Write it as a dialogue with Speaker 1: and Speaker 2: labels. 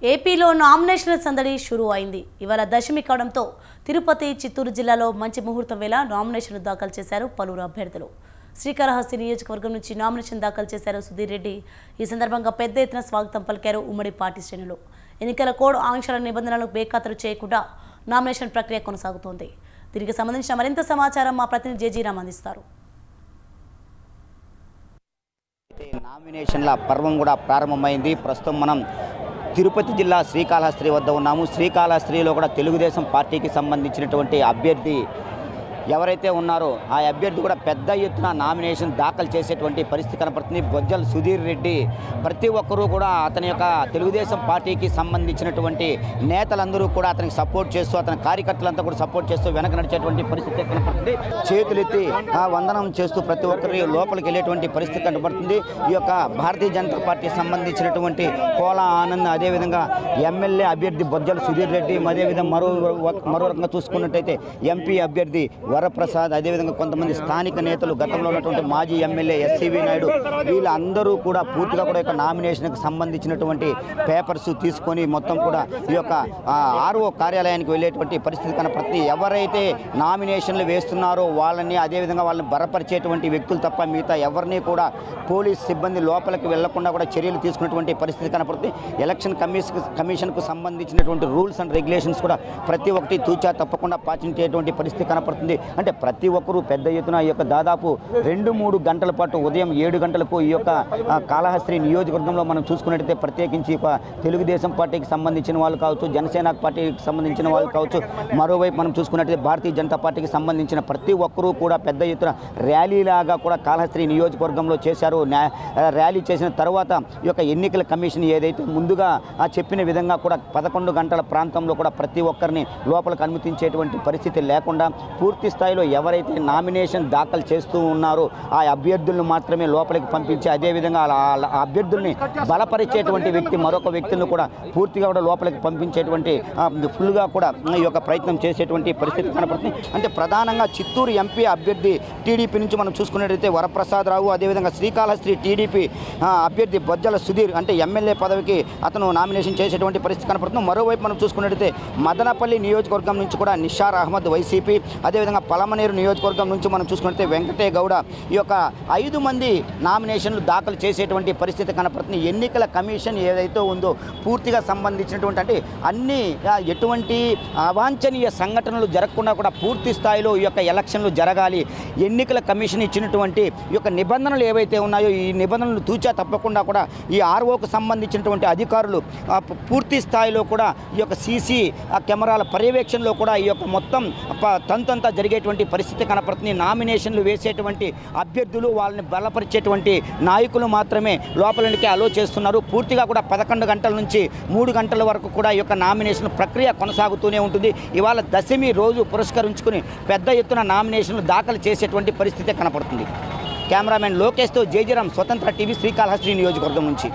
Speaker 1: ఏపీలో నామినేషన్ల సందడి షురూ అయింది. ఇవాళ దశమి కావడంతో తిరుపతి, చిత్తూరు జిల్లాలో మంచి ముహూర్తం వేళ నామినేషన్లు దాఖలు చేశారు పలువురు అభ్యర్థులు. శ్రీకాళహస్తి నియోజకవర్గం నుంచి నామినేషన్ దాఖలు చేశారు సుధీర్ రెడ్డి. ఈ సందర్భంగా పెద్ద ఎత్తున స్వాగతం పలికారు ఉమ్మడి పార్టీ శ్రేణులు. ఎన్నికల కోడ్ ఆంక్షల నిబంధనలను బేఖాతరు చేయకుండా నామినేషన్ ప్రక్రియ కొనసాగుతోంది. దీనికి సంబంధించిన మరింత సమాచారం మా ప్రతినిధి జేజీరామ్ అందిస్తారు.
Speaker 2: నామినేషన్ల పర్వం కూడా ప్రారంభమైంది. ప్రస్తుతం మనం తిరుపతి జిల్లా శ్రీకాళహస్తి వద్ద ఉన్నాము. శ్రీకాళహస్తిలో కూడా తెలుగుదేశం పార్టీకి సంబంధించినటువంటి అభ్యర్థి ఎవరైతే ఉన్నారో ఆ అభ్యర్థి కూడా పెద్ద ఎత్తున నామినేషన్ దాఖలు చేసేటువంటి పరిస్థితి కనపడుతుంది. బొజ్జల సుధీర్ రెడ్డి ప్రతి ఒక్కరూ కూడా అతని యొక్క తెలుగుదేశం పార్టీకి సంబంధించినటువంటి నేతలందరూ కూడా అతనికి సపోర్ట్ చేస్తూ, అతని కార్యకర్తలంతా కూడా సపోర్ట్ చేస్తూ వెనక నడిచేటువంటి పరిస్థితి కనపడుతుంది. చేతులెత్తి వందనం చేస్తూ ప్రతి ఒక్కరి లోపలికి వెళ్ళేటువంటి పరిస్థితి కనపడుతుంది. ఈ యొక్క భారతీయ జనతా పార్టీకి సంబంధించినటువంటి కోలా ఆనంద్, అదేవిధంగా ఎమ్మెల్యే అభ్యర్థి బొజ్జల సుధీర్ రెడ్డి, అదేవిధంగా మరో రకంగా చూసుకున్నట్టయితే ఎంపీ అభ్యర్థి వరప్రసాద్, అదేవిధంగా కొంతమంది స్థానిక నేతలు, గతంలో ఉన్నటువంటి మాజీ ఎమ్మెల్యే ఎస్సీవీ నాయుడు, వీళ్ళందరూ కూడా పూర్తిగా కూడా యొక్క నామినేషన్కి సంబంధించినటువంటి పేపర్స్ తీసుకొని మొత్తం కూడా ఈ యొక్క ఆర్ఓ కార్యాలయానికి వెళ్ళేటువంటి పరిస్థితి కనపడుతుంది. ఎవరైతే నామినేషన్లు వేస్తున్నారో వాళ్ళని, అదేవిధంగా వాళ్ళని బలపరిచేటువంటి వ్యక్తులు తప్ప మిగతా ఎవరిని కూడా పోలీస్ సిబ్బంది లోపలికి వెళ్లకుండా కూడా చర్యలు తీసుకున్నటువంటి పరిస్థితి కనపడుతుంది. ఎలక్షన్ కమిషన్కు సంబంధించినటువంటి రూల్స్ అండ్ రెగ్యులేషన్స్ కూడా ప్రతి ఒక్కటి తూచా తప్పకుండా పాటించేటువంటి పరిస్థితి కనపడుతుంది. అంటే ప్రతి ఒక్కరూ పెద్ద ఎత్తున ఈ యొక్క దాదాపు 2-3 గంటల పాటు ఉదయం 7 గంటలకు ఈ యొక్క కాళహస్తి నియోజకవర్గంలో మనం చూసుకున్నట్టయితే ప్రత్యేకించి తెలుగుదేశం పార్టీకి సంబంధించిన వాళ్ళు కావచ్చు, జనసేన పార్టీకి సంబంధించిన వాళ్ళు కావచ్చు, మరోవైపు మనం చూసుకున్నట్టయితే భారతీయ జనతా పార్టీకి సంబంధించిన ప్రతి ఒక్కరూ కూడా పెద్ద ఎత్తున ర్యాలీలాగా కూడా కాళహస్తి నియోజకవర్గంలో చేశారు. ర్యాలీ చేసిన తర్వాత ఈ యొక్క ఎన్నికల కమిషన్ ఏదైతే ముందుగా చెప్పిన విధంగా కూడా 11 గంటల ప్రాంతంలో కూడా ప్రతి ఒక్కరిని లోపలికి అనుమతించేటువంటి పరిస్థితి లేకుండా పూర్తి స్థాయిలో ఎవరైతే నామినేషన్ దాఖలు చేస్తూ ఉన్నారో ఆ అభ్యర్థులను మాత్రమే లోపలికి పంపించి, అదేవిధంగా ఆ అభ్యర్థుల్ని బలపరిచేటువంటి వ్యక్తి మరొక వ్యక్తులను కూడా పూర్తిగా కూడా లోపలికి పంపించేటువంటి ఫుల్గా కూడా ఈ యొక్క ప్రయత్నం చేసేటువంటి పరిస్థితి కనపడుతుంది. అంటే ప్రధానంగా చిత్తూరు ఎంపీ అభ్యర్థి టీడీపీ నుంచి మనం చూసుకున్నట్టయితే వరప్రసాద్ రావు, అదేవిధంగా శ్రీకాళహస్తి టీడీపీ అభ్యర్థి బొజ్జల సుధీర్ అంటే ఎమ్మెల్యే పదవికి అతను నామినేషన్ చేసేటువంటి పరిస్థితి కనపడుతుంది. మరోవైపు మనం చూసుకున్నట్టయితే మదనపల్లి నియోజకవర్గం నుంచి కూడా నిషార్ అహ్మద్ వైసీపీ, అదేవిధంగా పలమనేరు నియోజకవర్గం నుంచి మనం చూసుకుంటే వెంకటే గౌడ, ఈ యొక్క 5 మంది నామినేషన్లు దాఖలు చేసేటువంటి పరిస్థితి కనపడుతుంది. ఎన్నికల కమిషన్ ఏదైతే ఉందో పూర్తిగా సంబంధించినటువంటి అంటే అన్ని ఎటువంటి అవాంఛనీయ సంఘటనలు జరగకుండా కూడా పూర్తి స్థాయిలో ఈ యొక్క ఎలక్షన్లు జరగాలి. ఎన్నికల కమిషన్ ఇచ్చినటువంటి ఈ యొక్క నిబంధనలు ఏవైతే ఉన్నాయో ఈ నిబంధనలు తూచా తప్పకుండా కూడా ఈ ఆర్ఓకు సంబంధించినటువంటి అధికారులు పూర్తి స్థాయిలో కూడా ఈ యొక్క సీసీ కెమెరాల పర్యవేక్షణలో కూడా ఈ యొక్క మొత్తం తంతంతా జరిగేటువంటి పరిస్థితి కనపడుతుంది. నామినేషన్లు వేసేటువంటి అభ్యర్థులు వాళ్ళని బలపరిచేటువంటి నాయకులు మాత్రమే లోపలికి అలో చేస్తున్నారు. పూర్తిగా కూడా 11 గంటల నుంచి 3 గంటల వరకు కూడా ఈ యొక్క నామినేషన్ ప్రక్రియ కొనసాగుతూనే ఉంటుంది. ఇవాళ దశమి రోజు పురస్కరించుకుని పెద్ద ఎత్తున నామినేషన్లు దాఖలు చేసేటువంటి పరిస్థితి కనపడుతుంది. కెమెరామెన్ లోకేష్తో జేజీరామ్, స్వతంత్ర టీవీ, శ్రీకాళహస్తి నియోజకవర్గం నుంచి.